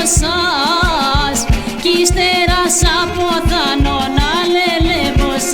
σας κι ύστερα σαν ποθανό να λελεύω σας.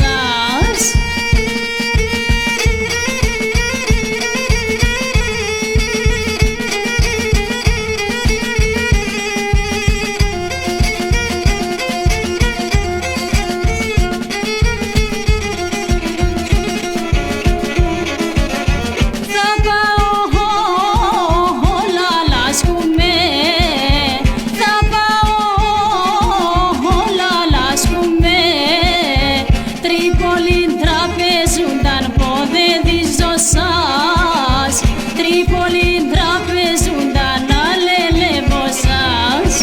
Τρίπολη τραπεζούνταν να λελεύω σας.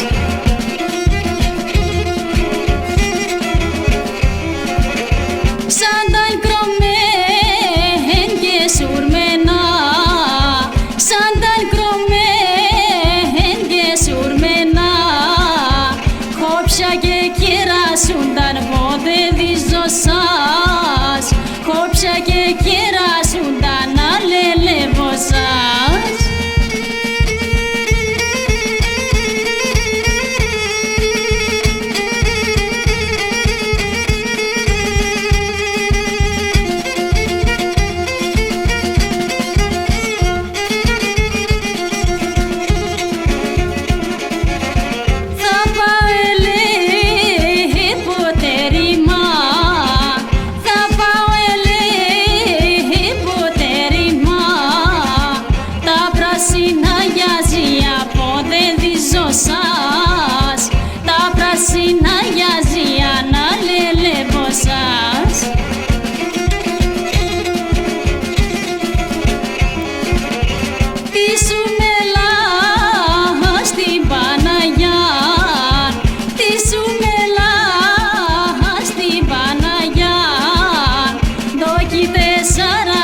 Σαν τα κρομμέν και σουρμένα, σαν τα κρομμέν και σουρμένα, χόψια και κεράσουνταν πόδε δίζο σας, χόψια και κεράσουνταν να λελεύω σας. Σας, τα πράσινα γιαζιά να λελεύω σας. Τι σου μελά στην Παναγιά, τι σου μελά στην Παναγιά, δόκι 4